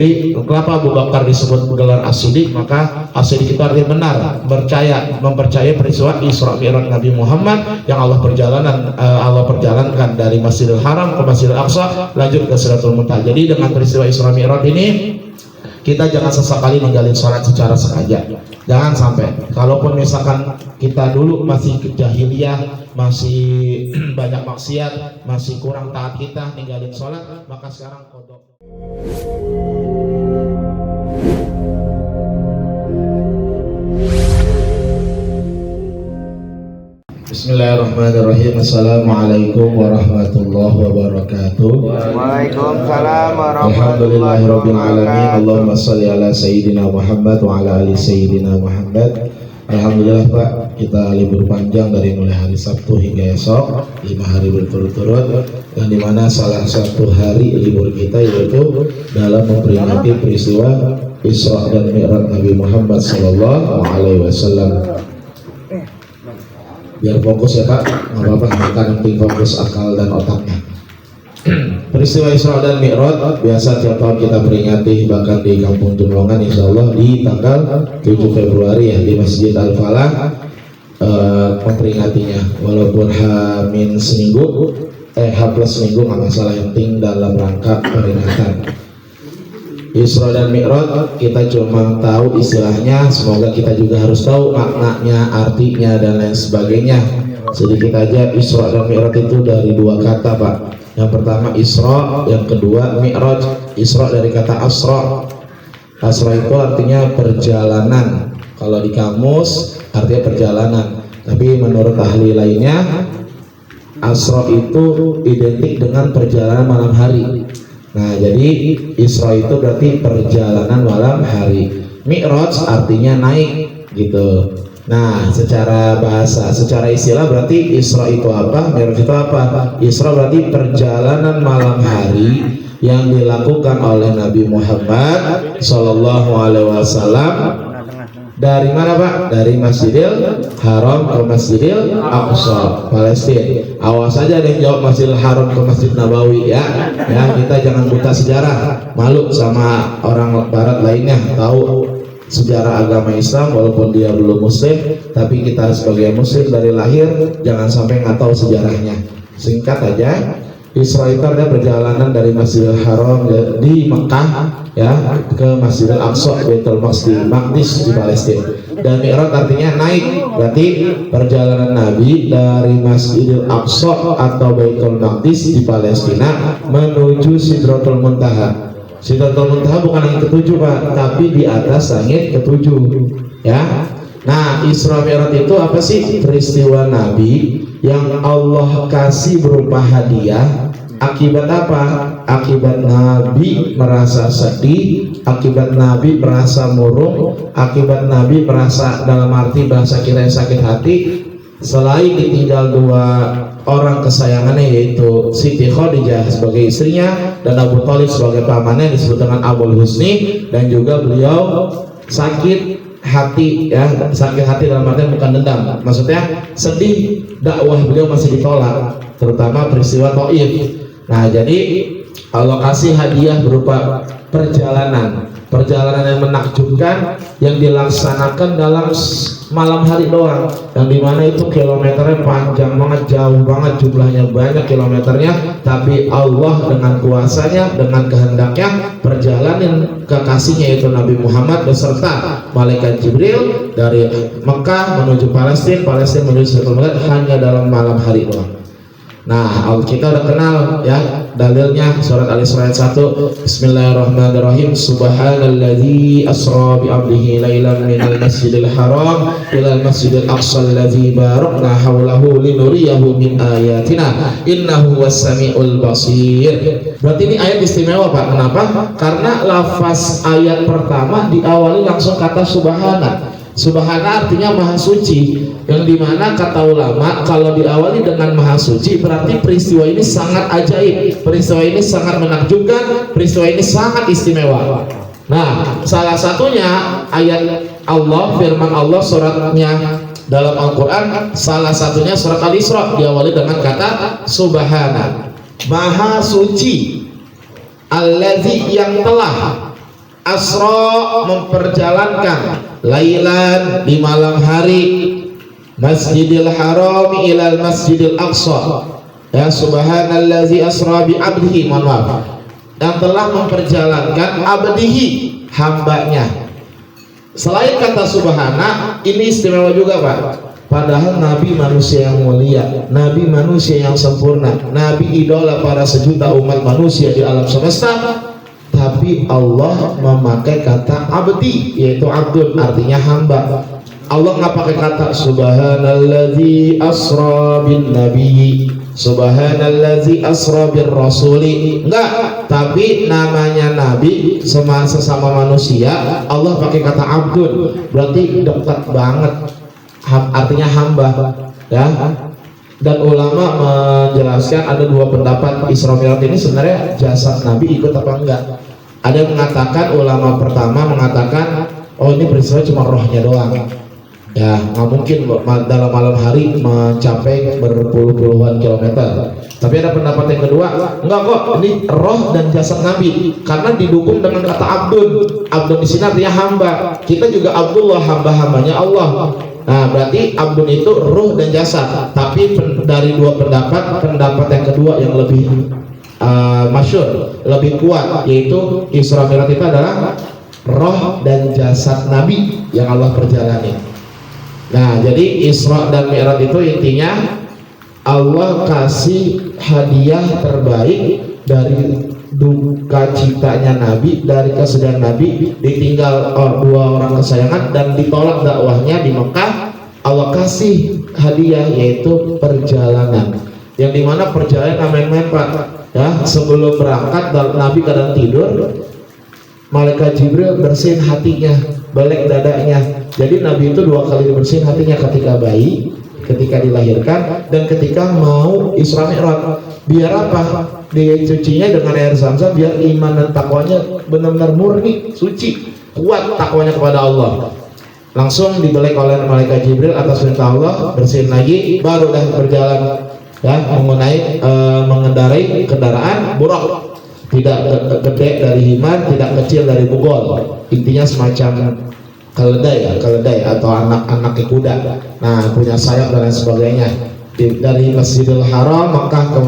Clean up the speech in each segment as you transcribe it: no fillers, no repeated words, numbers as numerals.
Kenapa Abu Bakar disebut gelar As-Siddiq? Maka As-Siddiq itu artinya benar, mempercayai peristiwa Isra Mi'raj Nabi Muhammad yang Allah perjalankan dari Masjidil Haram ke Masjidil Aqsa lanjut ke Sidratul Muntaha. Jadi dengan peristiwa Isra Mi'raj ini kita jangan sesekali ninggalin sholat secara sengaja. Jangan sampai. Kalaupun misalkan kita dulu masih jahiliyah, masih banyak maksiat, masih kurang taat kita ninggalin sholat, maka sekarang kodok. Bismillahirrahmanirrahim. Assalamualaikum warahmatullahi wabarakatuh. Waalaikumsalam warahmatullahi Alhamdulillahirabbil alamin. wabarakatuh. Allahumma shalli ala sayyidina Muhammad wa ala ali sayyidina Muhammad. Alhamdulillah Pak, kita libur panjang dari mulai hari Sabtu hingga esok, 5 hari berturut-turut, yang dimana salah satu hari libur kita yaitu dalam memperingati peristiwa Isra dan Mi'raj Nabi Muhammad Sallallahu Alaihi Wasallam. Biar fokus ya Pak, nggak apa-apa, maka nanti fokus akal dan otaknya. Peristiwa Isra dan Mi'raj biasa tiap tahun kita peringati, bahkan di Kampung Tunlongan insya Allah di tanggal 7 Februari ya di Masjid Al-Falah memperingatinya. Walaupun H plus seminggu nggak masalah, yang penting dalam rangka peringatan Isra dan Mi'raj. Kita cuma tahu istilahnya, semoga kita juga harus tahu maknanya, artinya dan lain sebagainya. Sedikit aja, Isra dan Mi'raj itu dari dua kata Pak. Yang pertama Isra, yang kedua Mi'raj. Isra dari kata Asra. Asra itu artinya perjalanan. Kalau di kamus artinya perjalanan. Tapi menurut ahli lainnya, Asra itu identik dengan perjalanan malam hari. Nah, jadi Isra itu berarti perjalanan malam hari. Mi'raj artinya naik gitu. Nah, secara bahasa, secara istilah berarti Isra itu apa? Mi'raj itu apa? Isra berarti perjalanan malam hari yang dilakukan oleh Nabi Muhammad Sallallahu Alaihi Wasallam. Dari mana Pak? Dari Masjidil Haram ke Masjidil Aqsa, Palestina. Awas saja deh jawab Masjidil Haram ke Masjid Nabawi ya. Ya, kita jangan buta sejarah. Malu sama orang barat lainnya tahu sejarah agama Islam walaupun dia belum muslim, tapi kita sebagai muslim dari lahir jangan sampai nggak tahu sejarahnya. Singkat aja, Isra itu adalah perjalanan dari Masjidil Haram di Mekah ya ke Masjidil Aqsa, Baitul Maqdis di Palestina. Dan Mi'raj artinya naik, berarti perjalanan Nabi dari Masjidil Aqsa atau Baitul Maqdis di Palestina menuju Sidratul Muntaha. Sidratul Muntaha bukan yang ketujuh Pak, tapi di atas langit ketujuh ya. Nah, Isra Mi'raj itu apa sih? Peristiwa Nabi yang Allah kasih berupa hadiah. Akibat apa? Akibat Nabi merasa sedih, akibat Nabi merasa murung, akibat Nabi merasa, dalam arti bahasa kita yang sakit hati, selain ditinggal dua orang kesayangannya yaitu Siti Khadijah sebagai istrinya dan Abu Thalib sebagai pamannya disebut dengan Abul Husni, dan juga beliau sakit hati ya, sakit hati dalam artian bukan dendam, maksudnya sedih dakwah beliau masih ditolak, terutama peristiwa Thaif. Nah, jadi Allah kasih hadiah berupa perjalanan yang menakjubkan yang dilaksanakan dalam malam hari doang, yang dimana itu kilometernya panjang banget, jauh banget, jumlahnya banyak kilometernya, tapi Allah dengan kuasanya, dengan kehendaknya perjalanan kekasihnya yaitu Nabi Muhammad beserta malaikat Jibril dari Mekah menuju Palestina, Palestina menuju Sidratul Muntaha hanya dalam malam hari doang. Nah, kita udah kenal ya dalilnya, surat Al-Isra ayat 1. Bismillahirrahmanirrahim. Subhanalladzi asra bi 'abdihi lailan minal masjidil haram ilal masjidil aqsa alladzi barakna haulahu linuriyahu min ayatina innahu was-sami'ul basir. Berarti ini ayat istimewa Pak. Kenapa? Karena lafaz ayat pertama diawali langsung kata subhana. Subhana artinya maha suci, yang dimana kata ulama kalau diawali dengan maha suci berarti peristiwa ini sangat ajaib, peristiwa ini sangat menakjubkan, peristiwa ini sangat istimewa. Nah, salah satunya ayat Allah, firman Allah suratnya dalam Al-Quran, salah satunya surat Al-Isra diawali dengan kata subhana, maha suci, allazi yang telah asra memperjalankan, lailan di malam hari, Masjidil Haram ilal Masjidil Aqsa. Ya, subhanallazi asra bi abdihi, mohon maaf, yang telah memperjalankan abdihi, hambanya. Selain kata subhana, ini istimewa juga Pak. Padahal Nabi manusia yang mulia, Nabi manusia yang sempurna, Nabi idola para sejuta umat manusia di alam semesta, tapi Allah memakai kata abdi, yaitu abdun, artinya hamba. Allah nggak pakai kata subhanallazi asra bin nabi, subhanallazi asra bir rasuli, enggak, tapi namanya nabi sesama manusia, Allah pakai kata abdun, berarti dekat banget, artinya hamba, ya. Dan ulama menjelaskan ada dua pendapat Isra Mi'raj ini sebenarnya jasad nabi ikut apa enggak. Ada yang mengatakan, ulama pertama mengatakan, oh ini peristiwa cuma rohnya doang, ya nggak mungkin dalam malam hari mencapai berpuluh-puluhan kilometer. Tapi ada pendapat yang kedua, enggak kok, ini roh dan jasad Nabi, karena didukung dengan kata abdun. Abdun di sini artinya hamba. Kita juga Abdullah, hamba-hambanya Allah. Nah berarti abdun itu ruh dan jasad. Tapi dari dua pendapat yang kedua yang lebih masyhur, lebih kuat, yaitu Isra Mi'raj itu adalah roh dan jasad Nabi yang Allah perjalani. Nah, jadi Isra dan Mi'raj itu intinya Allah kasih hadiah terbaik dari duka citanya Nabi, dari kesedihan Nabi, ditinggal dua orang kesayangan dan ditolak dakwahnya di Mekah. Allah kasih hadiah yaitu perjalanan, yang dimana perjalanan main-main Pak, ya. Sebelum berangkat Nabi kadang tidur, malaikat Jibril bersihin hatinya, belek dadanya. Jadi Nabi itu dua kali dibersihin hatinya, ketika bayi, ketika dilahirkan, dan ketika mau Isra Mi'raj. Biar apa? Dicucinya dengan air Zam-Zam, biar iman dan takwanya benar-benar murni, suci, kuat takwanya kepada Allah. Langsung dibelek oleh malaikat Jibril atas perintah Allah, bersihin lagi, baru dah berjalan, ya, mengendarai kendaraan burak. Tidak gede dari himan, tidak kecil dari bugol. Intinya semacam keledai atau anak kuda. Nah, punya sayap dan lain sebagainya. Dari Masjidil Haram Makkah ke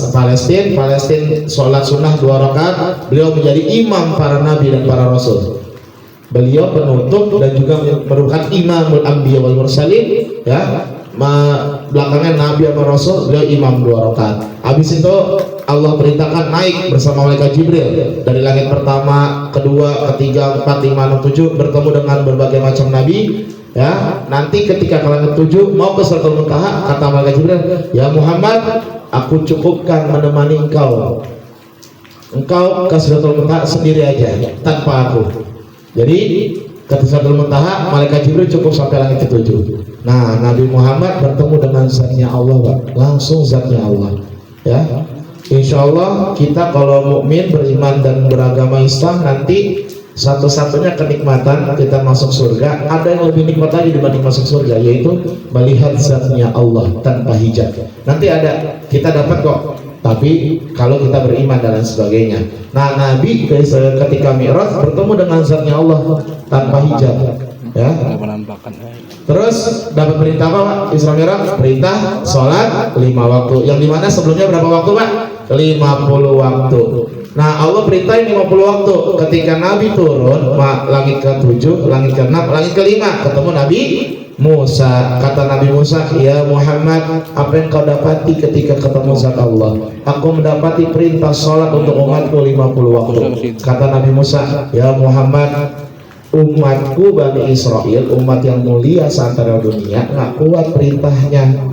Palestina sholat sunnah 2 rakaat. Beliau menjadi imam para nabi dan para rasul. Beliau penutup dan juga merupakan imamul anbiya wal mursalin, ya. Belakangnya nabi sama rasul, beliau imam 2 rakaat. Habis itu Allah perintahkan naik bersama malaikat Jibril dari langit pertama, kedua, ketiga, 4, 5, 6, 7, bertemu dengan berbagai macam nabi, ya. Nanti ketika ke langit 7 mau ke Sidratul Muntaha, kata malaikat Jibril, ya Muhammad, aku cukupkan menemani engkau ke Sidratul Muntaha sendiri aja, tanpa aku. Jadi ke Sidratul Muntaha, malaikat Jibril cukup sampai langit ke-7. Nah, Nabi Muhammad bertemu dengan zatnya Allah, Pak. Langsung zatnya Allah, ya. Insya Allah kita kalau mukmin, beriman dan beragama Islam, nanti satu-satunya kenikmatan kita masuk surga, ada yang lebih nikmat lagi dibanding masuk surga, yaitu melihat zatnya Allah tanpa hijab. Nanti ada, kita dapat kok, tapi kalau kita beriman dan lain sebagainya. Nah, Nabi ketika Mi'raj bertemu dengan zatnya Allah tanpa hijab, ya. Terus dapat perintah apa Pak? Isra Mi'raj, perintah sholat 5 waktu, yang dimana sebelumnya berapa waktu Pak? 50 waktu. Nah, Allah perintahin 50 waktu. Ketika Nabi turun langit ke-7, langit ke-6, langit ke-5, ketemu Nabi Musa. Kata Nabi Musa, ya Muhammad, apa yang kau dapati ketika ketemu zat Allah? Aku mendapati perintah sholat untuk umatku 50 waktu. Kata Nabi Musa, ya Muhammad, umatku Bani Israel, umat yang mulia seantero dunia, nggak kuat perintahnya,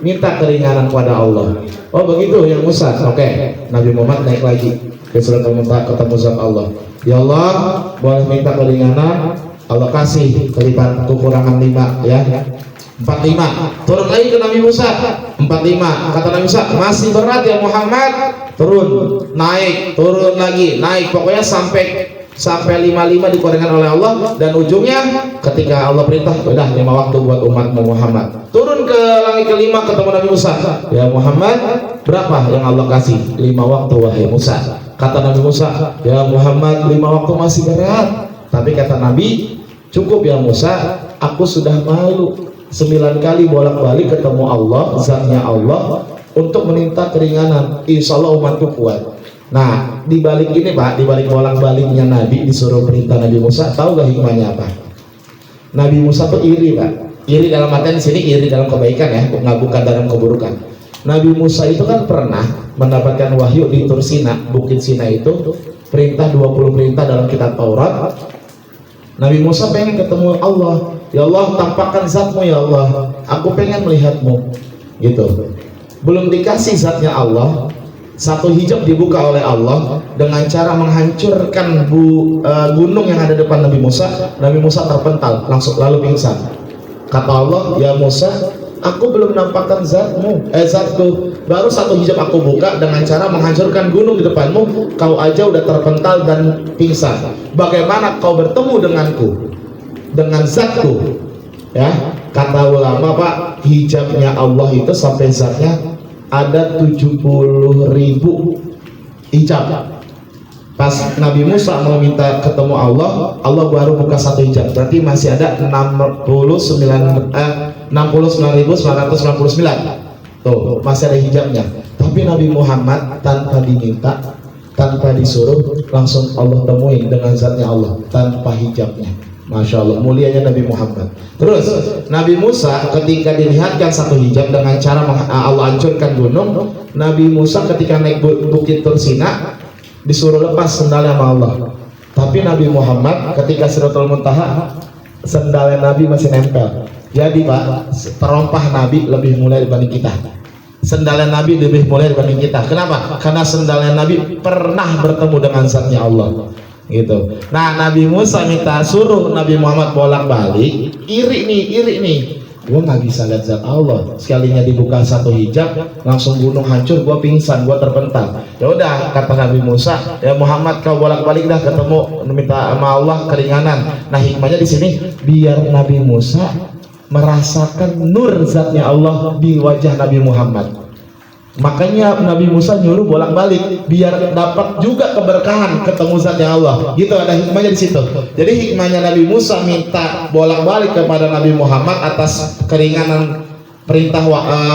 minta keringanan kepada Allah. Oh begitu yang Musa. Oke. Nabi Muhammad naik lagi ke Sidratul Muntaha, ketemu zat Allah. Ya Allah, boleh minta keringanan, Allah kasih kekurangan 5, ya. 45. Turun lagi ke Nabi Musa, 45. Kata Nabi Musa, masih berat ya Muhammad. Turun, naik, turun lagi, naik. Pokoknya sampai 55 dikurangan oleh Allah, dan ujungnya ketika Allah perintah, udah 5 waktu buat umatmu Muhammad. Turun ke langit ke-5, ketemu Nabi Musa. Ya Muhammad, berapa yang Allah kasih? 5 waktu wahai Musa. Kata Nabi Musa, ya Muhammad 5 waktu masih berat. Tapi kata Nabi, cukup ya Musa, aku sudah malu 9 kali bolak-balik ketemu Allah, zatnya Allah, untuk meminta keringanan. Insya Allah umatku kuat. Nah, di balik ini Pak, di balik bolak-baliknya Nabi disuruh perintah Nabi Musa, tahu gak hikmahnya apa? Nabi Musa tuh iri Pak. Iri dalam artian sini iri dalam kebaikan ya, bukan dalam keburukan. Nabi Musa itu kan pernah mendapatkan wahyu di Tur Sina, Bukit Sina itu, perintah 20 perintah dalam kitab Taurat. Nabi Musa pengen ketemu Allah. Ya Allah, tampakkan zatmu ya Allah, aku pengen melihatmu. Gitu. Belum dikasih zatnya Allah, satu hijab dibuka oleh Allah dengan cara menghancurkan gunung yang ada depan Nabi Musa. Nabi Musa terpental, langsung lalu pingsan. Kata Allah, ya Musa, aku belum nampakkan zatmu, zatku. Baru satu hijab aku buka dengan cara menghancurkan gunung di depanmu, kau aja udah terpental dan pingsan. Bagaimana kau bertemu denganku, dengan zatku? Ya, kata ulama Pak, hijabnya Allah itu sampai zatnya ada 70.000 hijab. Pas Nabi Musa mau minta ketemu Allah, Allah baru buka satu hijab. Berarti masih ada 69.999. Tuh, masih ada hijabnya. Tapi Nabi Muhammad tanpa diminta, tanpa disuruh, langsung Allah temuin dengan zatnya Allah tanpa hijabnya. Masya Allah, mulianya Nabi Muhammad. Terus Nabi Musa ketika dilihatkan satu hijab dengan cara Allah hancurkan gunung, Nabi Musa ketika naik bukit Tur Sina disuruh lepas sendalnya sama Allah. Tapi Nabi Muhammad ketika Sidratul Muntaha, sendalnya Nabi masih nempel. Jadi Pak, terompah Nabi lebih mulia dibanding kita. Sendalnya Nabi lebih mulia dibanding kita. Kenapa? Karena sendalnya Nabi pernah bertemu dengan zatnya Allah. Gitu. Nah, Nabi Musa minta suruh Nabi Muhammad bolak-balik, iri nih, gua nggak bisa lihat zat Allah. Sekalinya dibuka satu hijab, langsung gunung hancur, gua pingsan, gua terpental. Ya udah, kata Nabi Musa, ya Muhammad kau bolak-balik dah ketemu, minta sama Allah keringanan. Nah, hikmahnya di sini biar Nabi Musa merasakan nur zatnya Allah di wajah Nabi Muhammad. Makanya Nabi Musa nyuruh bolak-balik biar dapat juga keberkahan ketemu zatnya Allah. Gitu, ada hikmahnya di situ. Jadi hikmahnya Nabi Musa minta bolak-balik kepada Nabi Muhammad atas keringanan perintah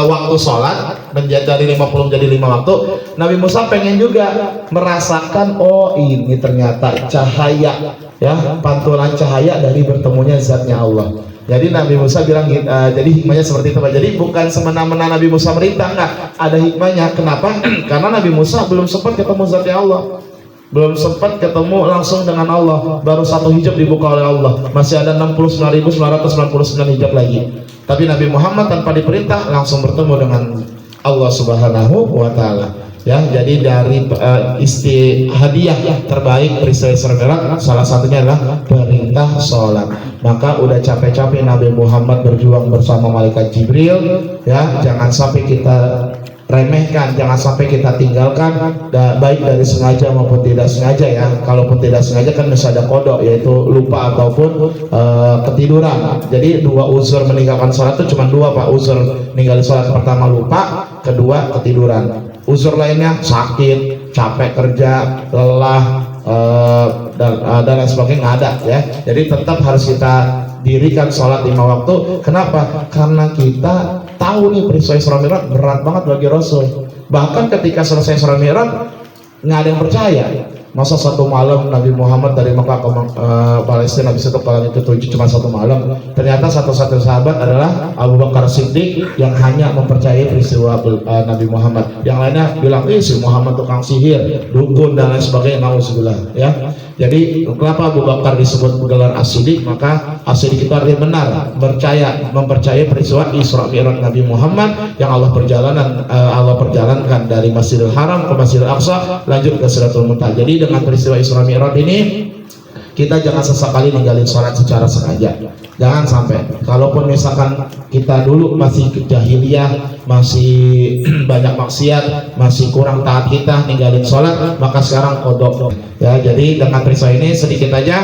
waktu sholat menjadi dari 50 menjadi 5 waktu. Nabi Musa pengen juga merasakan, oh ini ternyata cahaya, ya, pantulan cahaya dari bertemunya zatnya Allah. Jadi Nabi Musa bilang, jadi hikmahnya seperti itu Pak. Jadi bukan semena-mena Nabi Musa merintah, enggak, ada hikmahnya. Kenapa? Karena Nabi Musa belum sempat ketemu zatnya Allah, belum sempat ketemu langsung dengan Allah. Baru satu hijab dibuka oleh Allah, masih ada 69.999 hijab lagi. Tapi Nabi Muhammad tanpa diperintah langsung bertemu dengan Allah Subhanahu wa Ta'ala. Ya, jadi dari hadiah terbaik peristiwa Isra Mi'raj salah satunya adalah perintah sholat. Maka udah capek-capek Nabi Muhammad berjuang bersama malaikat Jibril, ya, jangan sampai kita remehkan, jangan sampai kita tinggalkan, baik dari sengaja maupun tidak sengaja ya. Kalaupun tidak sengaja kan bisa ada kodok, yaitu lupa ataupun ketiduran. Jadi dua uzur meninggalkan sholat itu cuma dua Pak. Uzur ninggalin sholat, pertama lupa, kedua ketiduran. Uzur lainnya sakit, capek kerja, lelah, dan lain sebagainya nggak ada ya. Jadi tetap harus kita dirikan sholat 5 waktu. Kenapa? Karena kita tahu nih peristiwa Isra Mi'raj berat banget bagi Rasul. Bahkan ketika selesai Isra Mi'raj nggak ada yang percaya. Masa satu malam Nabi Muhammad dari Mekah ke Palestina bisa ke langit ketujuh cuma satu malam. Ternyata satu-satunya sahabat adalah Abu Bakar Siddiq yang hanya mempercayai peristiwa Nabi Muhammad. Yang lainnya bilang, si Muhammad tukang sihir, dukun dan lain sebagainya. Nauzubillah ya. Jadi kenapa Abu Bakar disebut gelar As-Siddiq? Maka As-Siddiq itu artinya benar, mempercayai peristiwa Isra Mi'raj Nabi Muhammad yang Allah perjalankan dari Masjidil Haram ke Masjidil Aqsa lanjut ke Sidratul Muntaha. Jadi dengan peristiwa Isra Mi'raj ini kita jangan sesekali ninggalin sholat secara sengaja. Jangan sampai. Kalaupun misalkan kita dulu masih jahiliyah, masih banyak maksiat, masih kurang taat kita ninggalin sholat, maka sekarang kodok. Ya, jadi dengan peristiwa ini sedikit aja,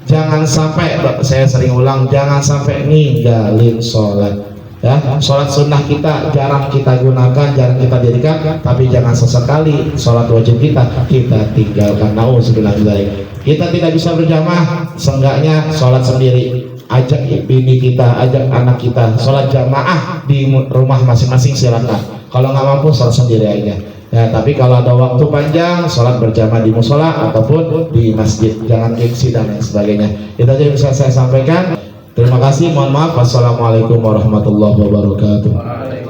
jangan sampai, saya sering ulang, jangan sampai ninggalin sholat. Ya, sholat sunnah kita jarang kita gunakan, jarang kita dirikan, tapi jangan sesekali sholat wajib kita tinggalkan. Nauzubillah. Kita tidak bisa berjamaah, seenggaknya sholat sendiri. Ajak bini kita, ajak anak kita sholat jamaah di rumah masing-masing, silakan. Kalau nggak mampu sholat sendiri aja. Ya, tapi kalau ada waktu panjang, sholat berjamaah di musola ataupun di masjid, jangan gengsi dan lain sebagainya. Itu aja yang bisa saya sampaikan. Terima kasih, mohon maaf. Wassalamualaikum warahmatullahi wabarakatuh.